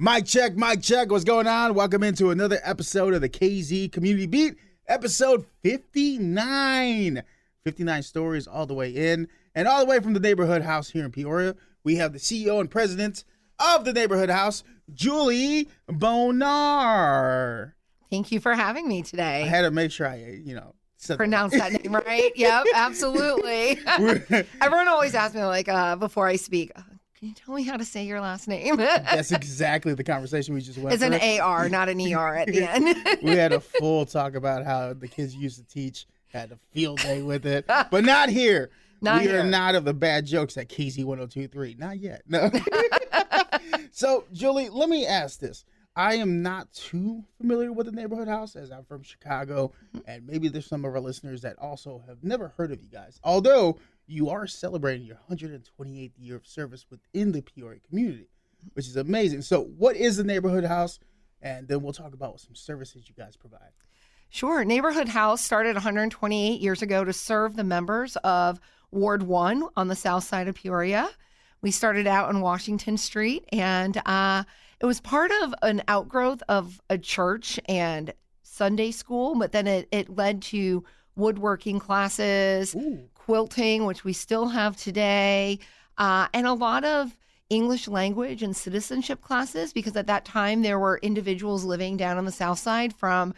Mic check, mic check. What's going on? Welcome into another episode of the KZ Community Beat, episode 59. 59 stories all the way in and all the way from the neighborhood house here in Peoria. We have the CEO and president of the neighborhood house, Julie Bonar. Thank you for having me today. I had to make sure I, pronounce that name right. Yep, absolutely. Everyone always asks me, before I speak, can you tell me how to say your last name? That's exactly the conversation we just went through. It's an AR, not an ER at the end. We had a full talk about how the kids used to teach, had a field day with it, but not here. We are not of the bad jokes at KZ 102.3. Not yet. No. So, Julie, let me ask this. I am not too familiar with the neighborhood house as I'm from Chicago, and maybe there's some of our listeners that also have never heard of you guys. Although you are celebrating your 128th year of service within the Peoria community, which is amazing. So what is the neighborhood house? And then we'll talk about some services you guys provide. Sure. Neighborhood House started 128 years ago to serve the members of Ward 1 on the south side of Peoria. We started out on Washington Street, and it was part of an outgrowth of a church and Sunday school, but then it led to woodworking classes, quilting, which we still have today, and a lot of English language and citizenship classes, because at that time there were individuals living down on the south side from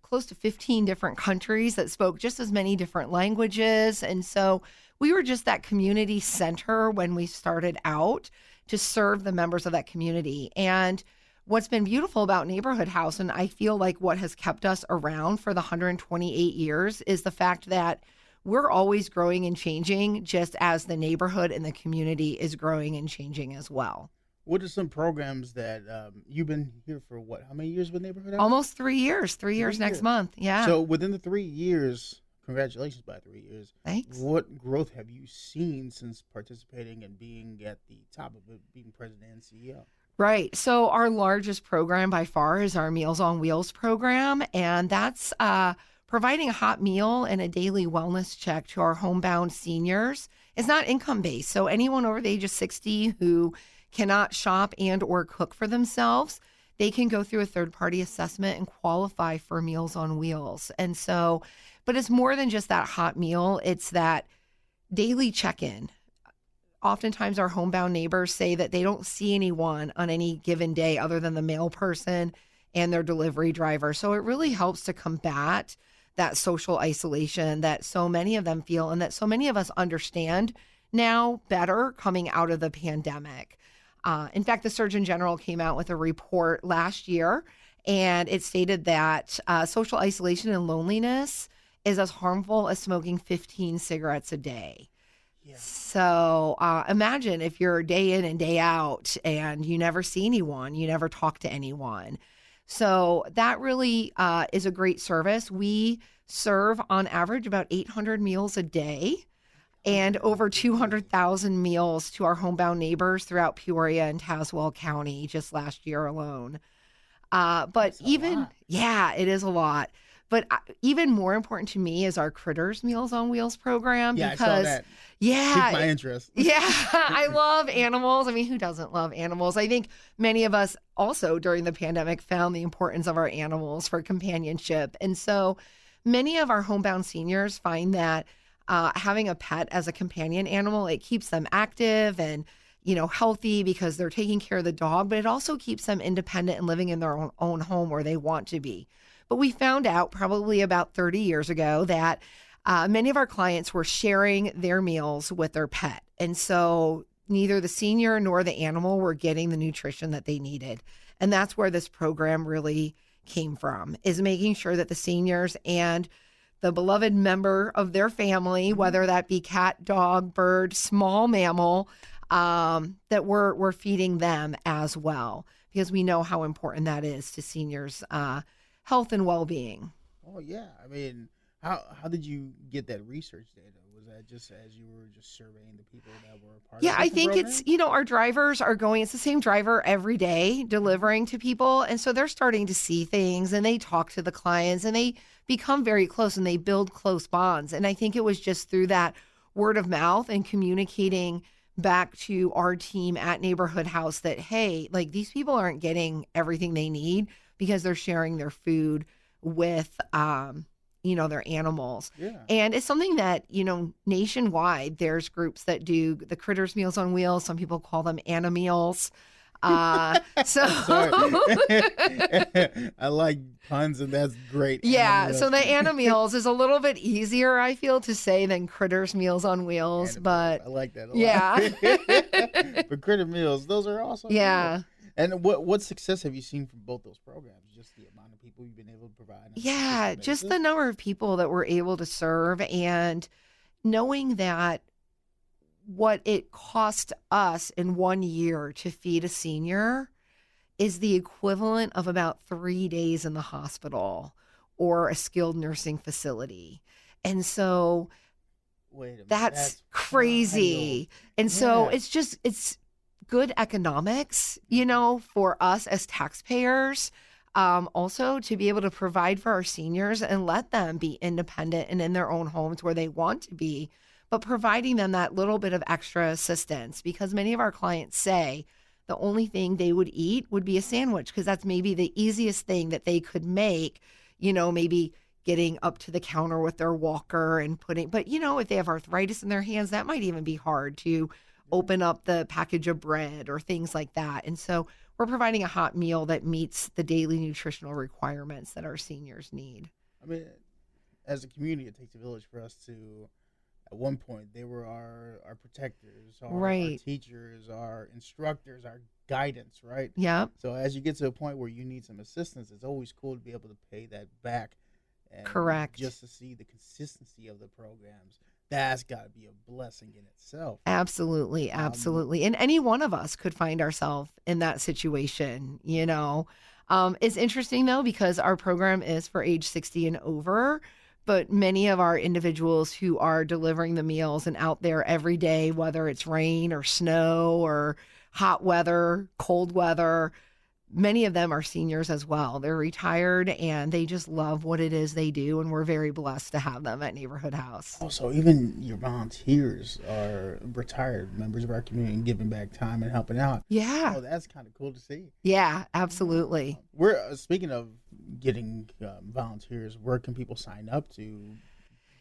close to 15 different countries that spoke just as many different languages. And so we were just that community center when we started out to serve the members of that community. And what's been beautiful about Neighborhood House, and I feel like what has kept us around for the 128 years, is the fact that we're always growing and changing, just as the neighborhood and the community is growing and changing as well. What are some programs that you've been here for how many years with Neighborhood House? Almost 3 years. 3 years next month. Yeah. So within the 3 years, congratulations by 3 years. Thanks. What growth have you seen since participating and being at the top of it, being president and CEO? Right. So our largest program by far is our Meals on Wheels program, and that's providing a hot meal and a daily wellness check to our homebound seniors. It's not income-based, so anyone over the age of 60 who cannot shop and or cook for themselves, they can go through a third-party assessment and qualify for Meals on Wheels. And so, but it's more than just that hot meal. It's that daily check-in. Oftentimes our homebound neighbors say that they don't see anyone on any given day other than the mail person and their delivery driver. So it really helps to combat that social isolation that so many of them feel and that so many of us understand now better coming out of the pandemic. In fact, the Surgeon General came out with a report last year, and it stated that social isolation and loneliness is as harmful as smoking 15 cigarettes a day. Yeah. So imagine if you're day in and day out and you never see anyone, you never talk to anyone. So that really is a great service. We serve on average about 800 meals a day and over 200,000 meals to our homebound neighbors throughout Peoria and Tazewell County just last year alone. But even, it is a lot. But even more important to me is our Critters Meals on Wheels program. Yeah, because, I saw that. Yeah. Piqued my interest. Yeah, I love animals. I mean, who doesn't love animals? I think many of us also during the pandemic found the importance of our animals for companionship. And so many of our homebound seniors find that having a pet as a companion animal, it keeps them active and, healthy because they're taking care of the dog, but it also keeps them independent and living in their own home where they want to be. But we found out probably about 30 years ago that many of our clients were sharing their meals with their pet. And so neither the senior nor the animal were getting the nutrition that they needed. And that's where this program really came from, is making sure that the seniors and the beloved member of their family, whether that be cat, dog, bird, small mammal, that we're feeding them as well, because we know how important that is to seniors' health and well-being. Oh, yeah. I mean, how did you get that research data? Was that just as you were just surveying the people that were a part of the program? Yeah, I think it's, our drivers are going, it's the same driver every day delivering to people. And so they're starting to see things and they talk to the clients and they become very close and they build close bonds. And I think it was just through that word of mouth and communicating back to our team at Neighborhood House that, hey, like these people aren't getting everything they need because they're sharing their food with, their animals. Yeah. And it's something that, nationwide, there's groups that do the Critters Meals on Wheels. Some people call them Animeals. So I like puns, and that's great. Yeah, so the Animeals is a little bit easier, I feel, to say than Critters Meals on Wheels, but I like that a lot. Yeah. But Critter Meals, those are awesome. Yeah. And what success have you seen from both those programs? Just the amount of people you've been able to provide? Yeah, just the number of people that we're able to serve, and knowing that what it cost us in 1 year to feed a senior is the equivalent of about 3 days in the hospital or a skilled nursing facility. And so Wait a minute, that's crazy. And so it's good economics, for us as taxpayers, also to be able to provide for our seniors and let them be independent and in their own homes where they want to be, but providing them that little bit of extra assistance, because many of our clients say the only thing they would eat would be a sandwich because that's maybe the easiest thing that they could make, maybe getting up to the counter with their walker and but if they have arthritis in their hands, that might even be hard to open up the package of bread or things like that. And so we're providing a hot meal that meets the daily nutritional requirements that our seniors need. I mean, as a community, it takes a village for us to, at one point, they were our protectors, our teachers, our instructors, our guidance, right? Yeah. So as you get to a point where you need some assistance, it's always cool to be able to pay that back. And correct. Just to see the consistency of the programs, that's got to be a blessing in itself. Absolutely. And any one of us could find ourselves in that situation, It's interesting, though, because our program is for age 60 and over, but many of our individuals who are delivering the meals and out there every day, whether it's rain or snow or hot weather, cold weather, many of them are seniors as well. They're retired and they just love what it is they do. And we're very blessed to have them at Neighborhood House. Also, even your volunteers are retired members of our community and giving back time and helping out. Yeah. Oh, that's kind of cool to see. Yeah, absolutely. We're speaking of getting volunteers, where can people sign up to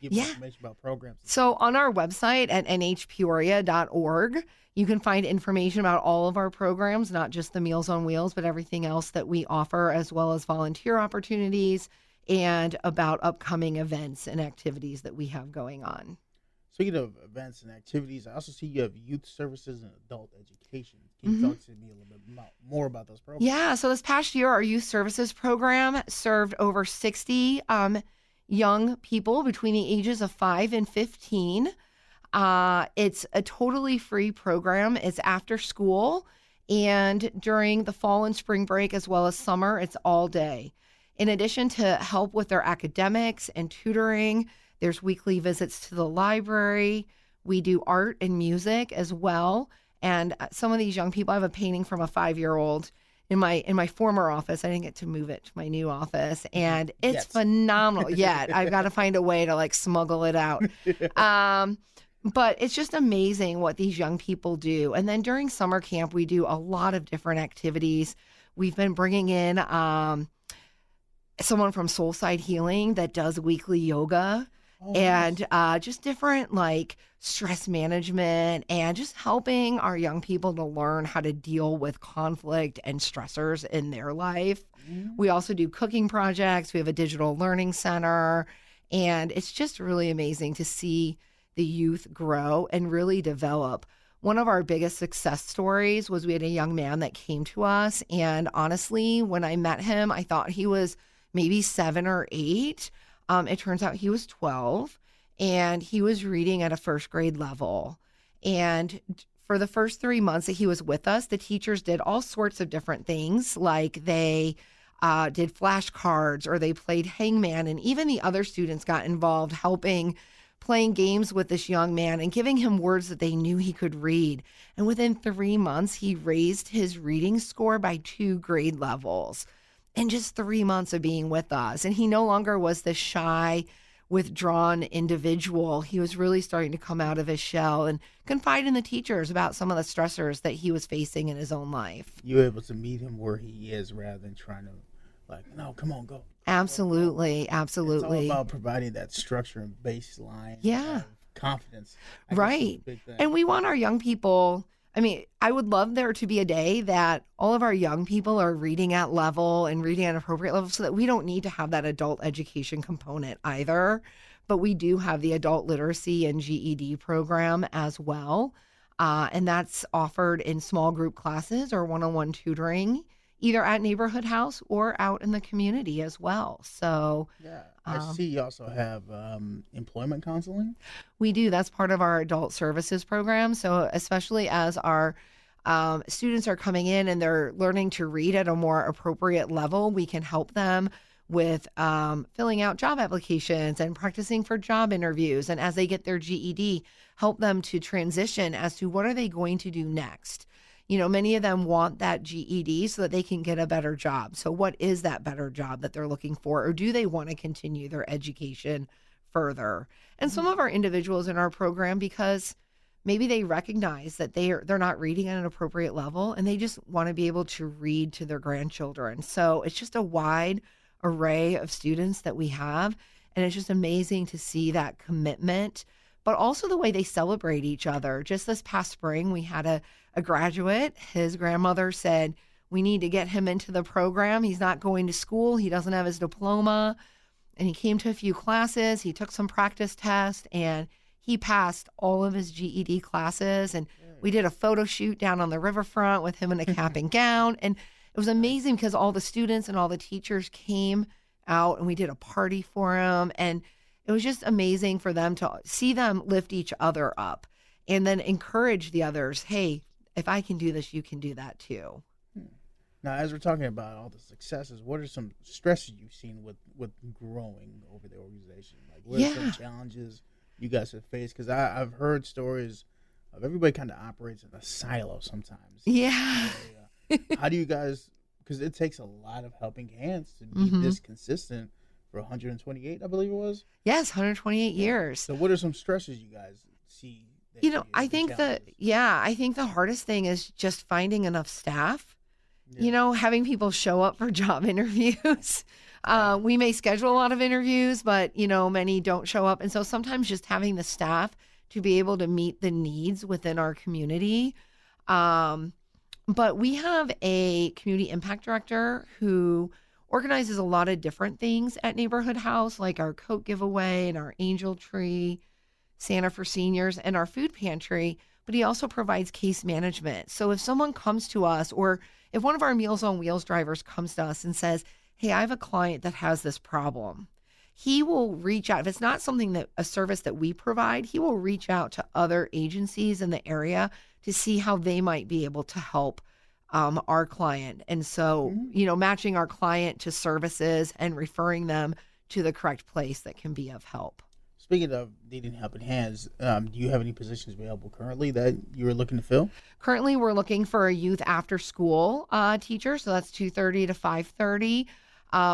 give information about programs? So on our website at nhpeoria.org, you can find information about all of our programs, not just the Meals on Wheels, but everything else that we offer, as well as volunteer opportunities and about upcoming events and activities that we have going on. Speaking of events and activities, I also see you have youth services and adult education. Can you talk to me a little bit more about those programs? Yeah, so this past year, our youth services program served over 60 young people between the ages of 5 and 15. It's a totally free program. It's after school, and during the fall and spring break, as well as summer, it's all day. In addition to help with their academics and tutoring, there's weekly visits to the library. We do art and music as well. And some of these young people, I have a painting from a 5-year-old in my former office. I didn't get to move it to my new office, and it's phenomenal. Yet I've got to find a way to smuggle it out. But it's just amazing what these young people do. And then during summer camp, we do a lot of different activities. We've been bringing in someone from Soulside Healing that does weekly yoga. And just different stress management and just helping our young people to learn how to deal with conflict and stressors in their life. Mm-hmm. We also do cooking projects. We have a digital learning center. And it's just really amazing to see the youth grow and really develop. One of our biggest success stories was we had a young man that came to us. And honestly, when I met him, I thought he was maybe 7 or 8. It turns out he was 12, and he was reading at a first grade level. And for the first 3 months that he was with us, the teachers did all sorts of different things, like they did flashcards or they played hangman, and even the other students got involved playing games with this young man and giving him words that they knew he could read. And within 3 months, he raised his reading score by 2 grade levels in just 3 months of being with us. And he no longer was this shy, withdrawn individual. He was really starting to come out of his shell and confide in the teachers about some of the stressors that he was facing in his own life. You were able to meet him where he is rather than trying to, like, no, come on, go. Absolutely, It's absolutely. all about providing that structure and baseline Yeah. of confidence. I guess is Right. a big thing. And we want our young people. I mean, I would love there to be a day that all of our young people are reading at level and reading at appropriate level so that we don't need to have that adult education component either. But we do have the adult literacy and GED program as well. And that's offered in small group classes or one-on-one tutoring, either at Neighborhood House or out in the community as well. So Yeah, I see you also have employment counseling. we do. That's part of our adult services program. So especially as our students are coming in and they're learning to read at a more appropriate level, we can help them with filling out job applications and practicing for job interviews. And as they get their GED, help them to transition as to what are they going to do next. You know, many of them want that GED so that they can get a better job. So what is that better job that they're looking for? Or do they want to continue their education further? And some of our individuals in our program, because maybe they recognize that they're not reading at an appropriate level and they just want to be able to read to their grandchildren. So it's just a wide array of students that we have. And it's just amazing to see that commitment, but also the way they celebrate each other. Just this past spring, we had a graduate. His grandmother said, we need to get him into the program. He's not going to school. He doesn't have his diploma. And he came to a few classes. He took some practice tests and he passed all of his GED classes. And we did a photo shoot down on the riverfront with him in a cap and gown. And it was amazing because all the students and all the teachers came out and we did a party for him. And it was just amazing for them to see them lift each other up and then encourage the others. Hey, if I can do this, you can do that too. Now, as we're talking about all the successes, what are some stresses you've seen with growing over the organization? Like, what are some challenges you guys have faced? Because I've heard stories of everybody kind of operates in a silo sometimes. Yeah. How do you guys, because it takes a lot of helping hands to be this consistent for 128, I believe it was? Yes, 128 years. So what are some stresses you guys see? I think the hardest thing is just finding enough staff. Yeah. Having people show up for job interviews. We may schedule a lot of interviews, but, many don't show up. And so sometimes just having the staff to be able to meet the needs within our community. But we have a community impact director who organizes a lot of different things at Neighborhood House, like our coat giveaway and our angel tree, Santa for seniors, and our food pantry. But he also provides case management. So if someone comes to us, or if one of our Meals on Wheels drivers comes to us and says, hey, I have a client that has this problem, he will reach out. If it's not a service that we provide, he will reach out to other agencies in the area to see how they might be able to help our client. And so, matching our client to services and referring them to the correct place that can be of help. Speaking of needing helping hands, do you have any positions available currently that you're looking to fill? Currently, we're looking for a youth after school teacher. So that's 2:30 to 5:30.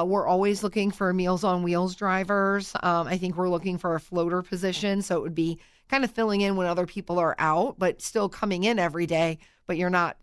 We're always looking for Meals on Wheels drivers. I think we're looking for a floater position. So it would be kind of filling in when other people are out, but still coming in every day, but you're not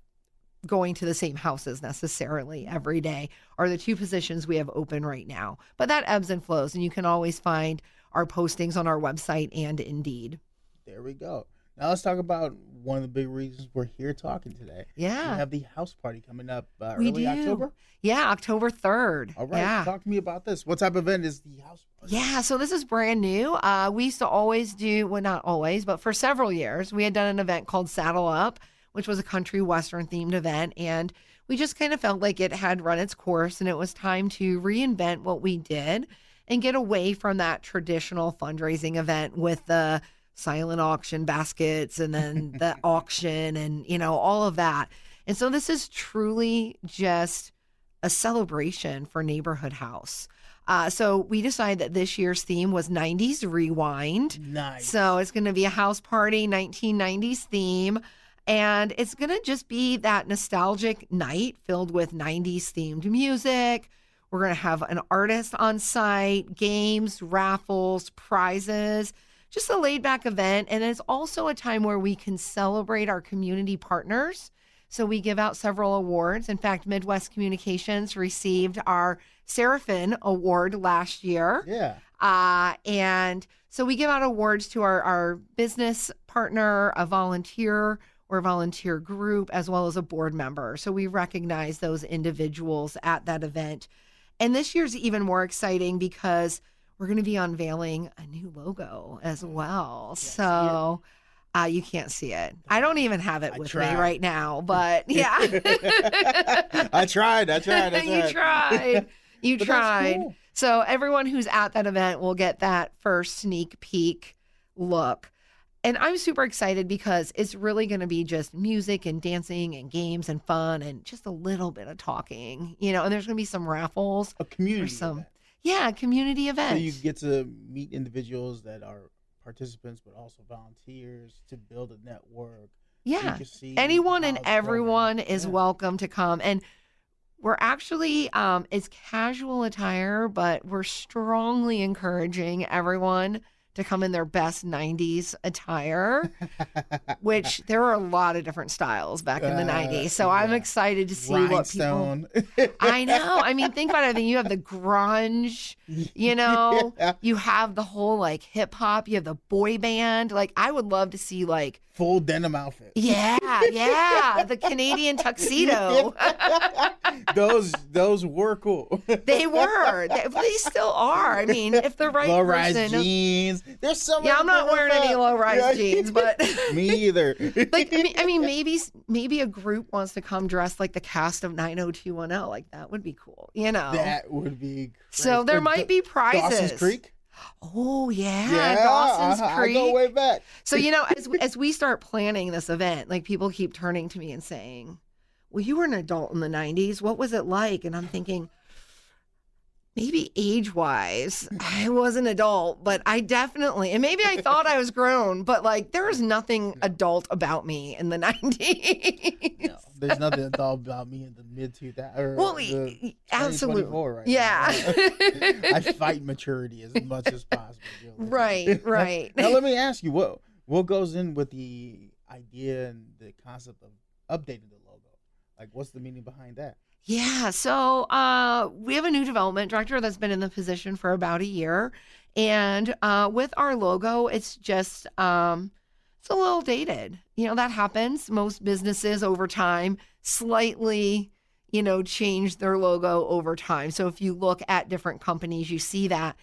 going to the same houses necessarily every day, are the two positions we have open right now. But that ebbs and flows, and you can always find our postings on our website and Indeed. There we go. Now let's talk about one of the big reasons we're here talking today. Yeah. We have the house party coming up early October. Yeah, October 3rd. All right. Yeah. Talk to me about this. What type of event is the house party? Yeah, so this is brand new. We used to always do, well, not always, but for several years, we had done an event called Saddle Up, which was a country western themed event. And we just kind of felt like it had run its course and it was time to reinvent what we did and get away from that traditional fundraising event with the silent auction baskets and then the auction and, all of that. And so this is truly just a celebration for Neighborhood House. So we decided that this year's theme was 90s Rewind. Nice. So it's going to be a house party, 1990s theme. And it's going to just be that nostalgic night filled with 90s themed music. We're going to have an artist on site, games, raffles, prizes, just a laid back event. And it's also a time where we can celebrate our community partners. So we give out several awards. In fact, Midwest Communications received our Seraphin Award last year. Yeah. And so we give out awards to our business partner, a volunteer or volunteer group, as well as a board member. So we recognize those individuals at that event. And this year's even more exciting because we're going to be unveiling a new logo as well. So you can't see it. I don't even have it with me right now, but yeah. I tried. You tried. Cool. So everyone who's at that event will get that first sneak peek look. And I'm super excited because it's really going to be just music and dancing and games and fun and just a little bit of talking, and there's going to be some raffles. A community event. Yeah, community event. So you get to meet individuals that are participants, but also volunteers to build a network. Yeah, anyone and everyone is welcome to come. And we're actually, it's casual attire, but we're strongly encouraging everyone to come in their best 90s attire, which there are a lot of different styles back in the 90s. So I'm excited to see Rhinestone. What people... I know. I mean, think about it. I mean, you have the grunge, you have the whole like hip hop, you have the boy band. Like, I would love to see like full denim outfit. Yeah. The Canadian tuxedo. Those were cool. They were. They still are. I mean, if the right low-rise person... jeans. There's so many. Yeah, I'm not wearing any low-rise jeans, but... Me either. Like, I mean, maybe a group wants to come dressed like the cast of 90210. Like, that would be cool, That would be crazy. So there might be prizes. Dawson's Creek? Oh, yeah. Dawson's Creek. I go way back. So, as we start planning this event, like, people keep turning to me and saying, well, you were an adult in the 90s. What was it like? And I'm thinking, maybe age-wise, I was an adult, but I definitely, and maybe I thought I was grown, but like there was nothing adult about me in the 90s. No, there's nothing adult about me in the mid-2000s. Well, absolutely. Right yeah. I fight maturity as much as possible. Right. Now let me ask you, what goes in with the idea and the concept of updating the logo? Like, what's the meaning behind that? Yeah, so we have a new development director that's been in the position for about a year. And with our logo, it's just, it's a little dated. That happens. Most businesses over time slightly, change their logo over time. So if you look at different companies, you see that.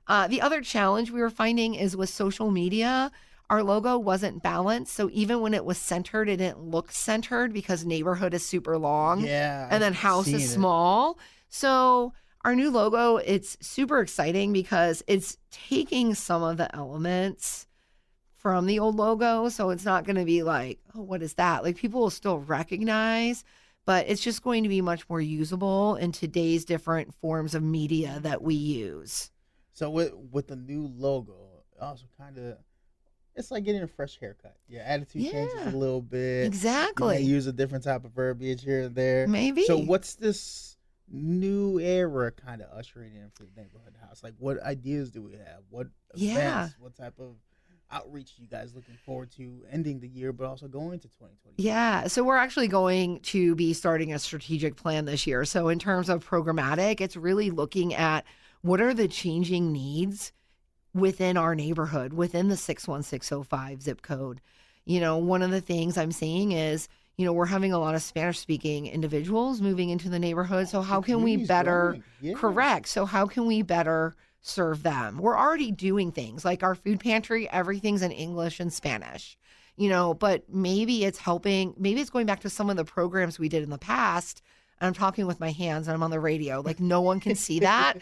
The other challenge we were finding is with social media, our logo wasn't balanced. So even when it was centered, it didn't look centered because neighborhood is super long. Yeah. And then house is small. So our new logo, it's super exciting because it's taking some of the elements from the old logo. So it's not going to be like, oh, what is that? Like, people will still recognize, but it's just going to be much more usable in today's different forms of media that we use. So with the new logo, also kind of, it's like getting a fresh haircut. Your attitude changes a little bit. Exactly. You may use a different type of verbiage here and there. Maybe. So what's this new era kind of ushering in for the neighborhood house? Like, what ideas do we have? What events? What type of outreach are you guys looking forward to ending the year, but also going to 2020? Yeah. So we're actually going to be starting a strategic plan this year. So in terms of programmatic, it's really looking at what are the changing needs within our neighborhood, within the 61605 zip code. One of the things I'm seeing is, we're having a lot of Spanish-speaking individuals moving into the neighborhood. So how can we better, correct. So how can we better serve them? We're already doing things like our food pantry, everything's in English and Spanish, but maybe it's helping, maybe it's going back to some of the programs we did in the past. And I'm talking with my hands and I'm on the radio. Like, no one can see that.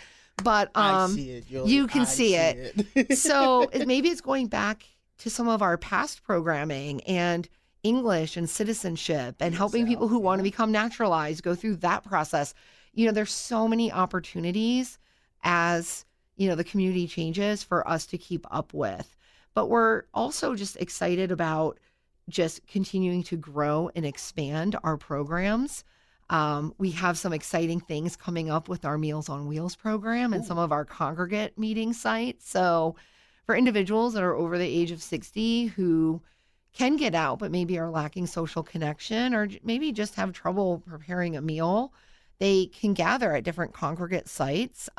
But I see it, you can see it. So maybe it's going back to some of our past programming and English and citizenship and helping people who want to become naturalized go through that process. There's so many opportunities as, the community changes for us to keep up with. But we're also just excited about just continuing to grow and expand our programs. We have some exciting things coming up with our Meals on Wheels program and some of our congregate meeting sites. So for individuals that are over the age of 60 who can get out, but maybe are lacking social connection or maybe just have trouble preparing a meal, they can gather at different congregate sites.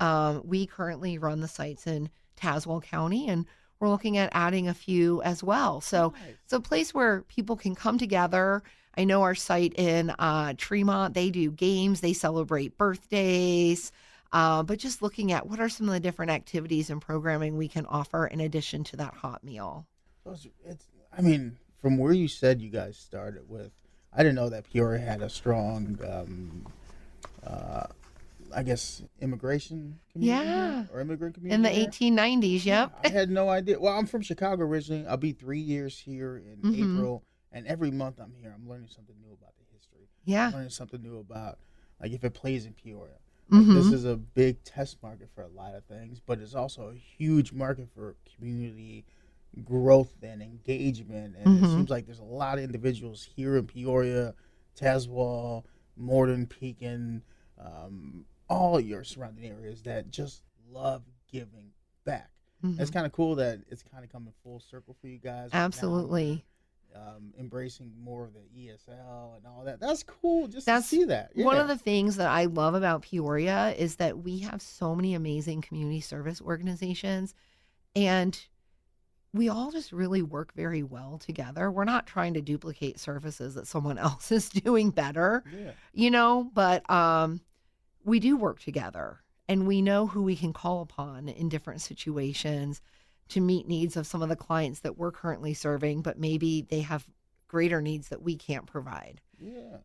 We currently run the sites in Tazewell County, and we're looking at adding a few as well. So it's a place where people can come together. I know our site in Tremont, they do games, they celebrate birthdays, but just looking at what are some of the different activities and programming we can offer in addition to that hot meal. I mean, from where you said you guys started with, I didn't know that Peoria had a strong, I guess, immigration community or immigrant community. In the 1890s, yep. I had no idea. Well, I'm from Chicago originally. I'll be 3 years here in April, and every month I'm here, I'm learning something new about the history. Yeah. I'm learning something new about, like, if it plays in Peoria. Like, this is a big test market for a lot of things, but it's also a huge market for community growth and engagement. And it seems like there's a lot of individuals here in Peoria, Tazewell, Morden, Pekin, all your surrounding areas that just love giving back. It's kind of cool that it's kind of coming full circle for you guys. Absolutely. Embracing more of the ESL and all that. That's cool just to see that. Yeah. One of the things that I love about Peoria is that we have so many amazing community service organizations, and we all just really work very well together. We're not trying to duplicate services that someone else is doing better, but we do work together, and we know who we can call upon in different situations to meet needs of some of the clients that we're currently serving, but maybe they have greater needs that we can't provide.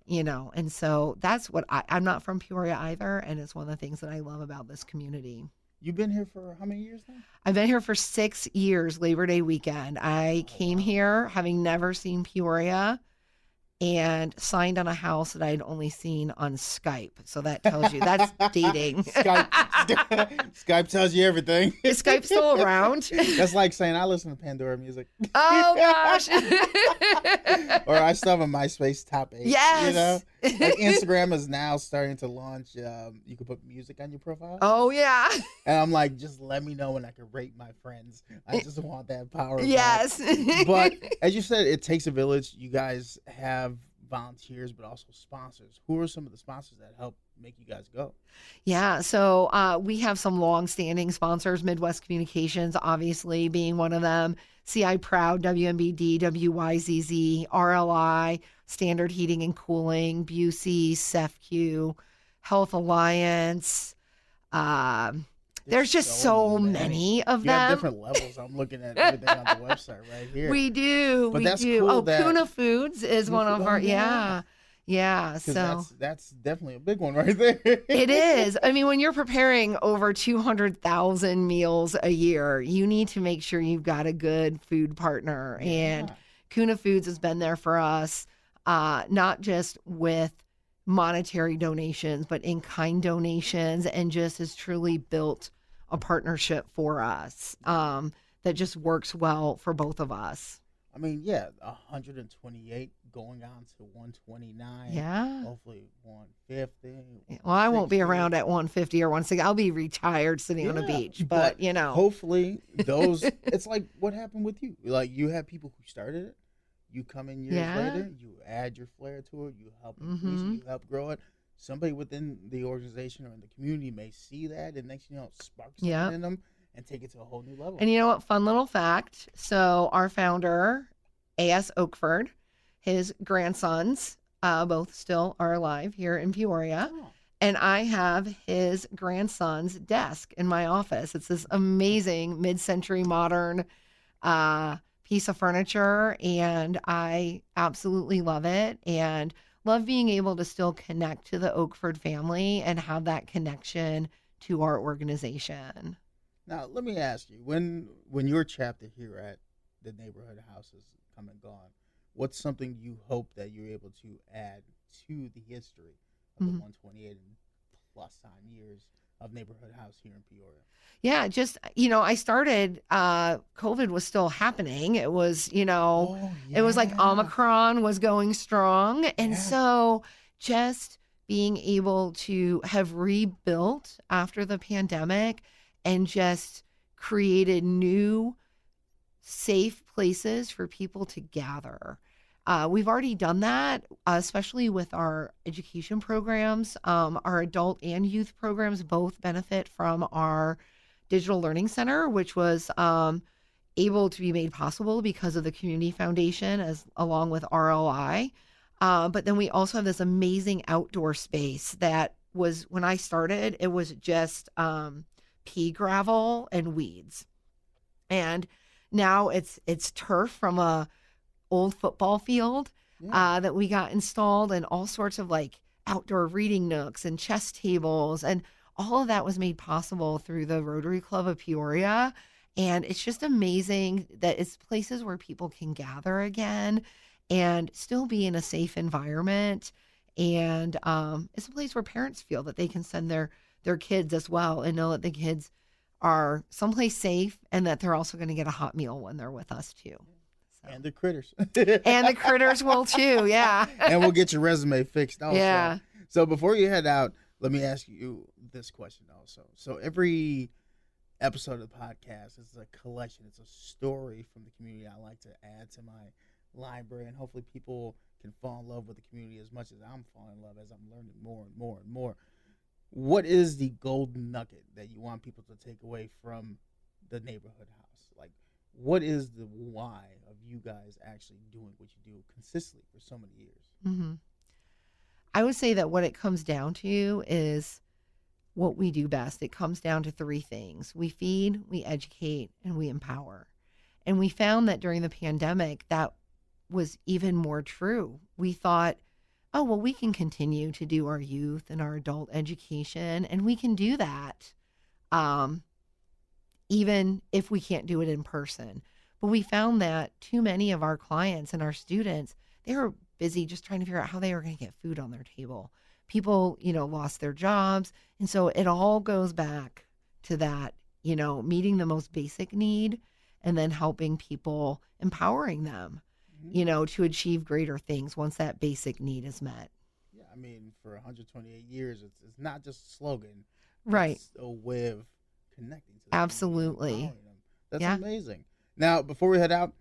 And so that's what I'm not from Peoria either, and it's one of the things that I love about this community. You've been here for how many years now? I've been here for 6 years, Labor Day weekend. I came here having never seen Peoria and signed on a house that I'd only seen on Skype. So that tells you, that's dating. Skype tells you everything. Is Skype still around? That's like saying I listen to Pandora music. Oh, gosh. Or I still have a MySpace top 8. Yes. Like Instagram is now starting to launch, you can put music on your profile. Oh, yeah. And I'm like, just let me know when I can rate my friends. I just want that power. Yes. But as you said, it takes a village. You guys have volunteers, but also sponsors. Who are some of the sponsors that help make you guys go? Yeah, so we have some long-standing sponsors, Midwest Communications, obviously being one of them, CI Proud, WMBD, WYZZ, RLI, Standard Heating and Cooling, Busey, CEFQ, Health Alliance. There's just so many of them. You have different levels. I'm looking at everything on the website right here. We do. But we that's do. cool. Kuna Foods is one of our, Yeah. So that's definitely a big one right there. It is. I mean, when you're preparing over 200,000 meals a year, you need to make sure you've got a good food partner. Yeah. And Kuna Foods has been there for us, not just with monetary donations, but in-kind donations, and just has truly built a partnership for us that just works well for both of us. I mean, 128 going on to 129. Yeah. Hopefully 150. Well, I won't be around at 150 or 160. I'll be retired sitting on a beach, but hopefully those, it's like what happened with you. Like, you have people who started it. You come in years later, you add your flair to it, you help increase it, you help grow it. Somebody within the organization or in the community may see that, and next thing you know, it sparks something in them and take it to a whole new level. And you know what? Fun little fact. So our founder, A.S. Oakford, his grandsons both still are alive here in Peoria. Oh. And I have his grandson's desk in my office. It's this amazing mid-century modern piece of furniture, and I absolutely love it and love being able to still connect to the Oakford family and have that connection to our organization. Now, let me ask you, when your chapter here at the neighborhood house is come and gone, what's something you hope that you're able to add to the history of the 128 and plus time years of neighborhood house here in Peoria? Yeah, just, I started, COVID was still happening. It was, it was like Omicron was going strong. And so just being able to have rebuilt after the pandemic and just created new safe places for people to gather. We've already done that, especially with our education programs. Our adult and youth programs both benefit from our digital learning center, which was able to be made possible because of the community foundation along with RLI. But then we also have this amazing outdoor space that was, when I started, it was just pea gravel and weeds. And now it's turf from a old football field that we got installed, and all sorts of like outdoor reading nooks and chess tables. And all of that was made possible through the Rotary Club of Peoria. And it's just amazing that it's places where people can gather again and still be in a safe environment. And it's a place where parents feel that they can send their kids as well and know that the kids are someplace safe and that they're also going to get a hot meal when they're with us too. So. And the critters. And the critters will too, yeah. And we'll get your resume fixed also. Yeah. So before you head out, let me ask you this question also. So every episode of the podcast is a collection. It's a story from the community I like to add to my library, and hopefully people can fall in love with the community as much as I'm falling in love as I'm learning more and more and more. What is the golden nugget that you want people to take away from the neighborhood house? Like, what is the why of you guys actually doing what you do consistently for so many years? Mm-hmm. I would say that what it comes down to is what we do best. It comes down to three things. We feed, we educate, and we empower. And we found that during the pandemic, that was even more true. We thought, oh, well, we can continue to do our youth and our adult education, and we can do that even if we can't do it in person. But we found that too many of our clients and our students, they were busy just trying to figure out how they were going to get food on their table. People, lost their jobs. And so it all goes back to that, meeting the most basic need and then helping people, empowering them, to achieve greater things once that basic need is met. Yeah, I mean, for 128 years, it's not just a slogan. Right. It's a way of connecting to them. Absolutely. That's amazing. Now, before we head out,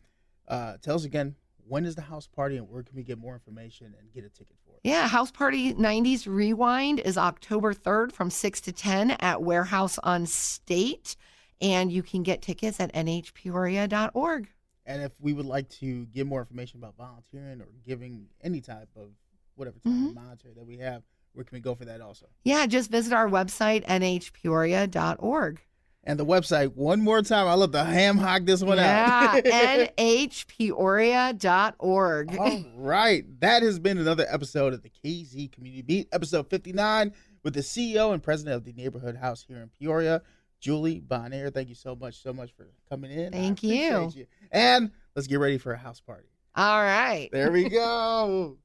tell us again, when is the house party and where can we get more information and get a ticket for it? Yeah, House Party 90s Rewind is October 3rd from 6 to 10 at Warehouse on State. And you can get tickets at nhpeoria.org. And if we would like to get more information about volunteering or giving any type of whatever type of monetary that we have, where can we go for that also? Yeah, just visit our website, nhpeoria.org. And the website, one more time. I love to ham hock this one out. Yeah, nhpeoria.org. All right. That has been another episode of the KZ Community Beat, episode 59, with the CEO and president of the Neighborhood House here in Peoria, Julie Bonar. Thank you so much for coming in. Thank you. And let's get ready for a house party. All right. There we go.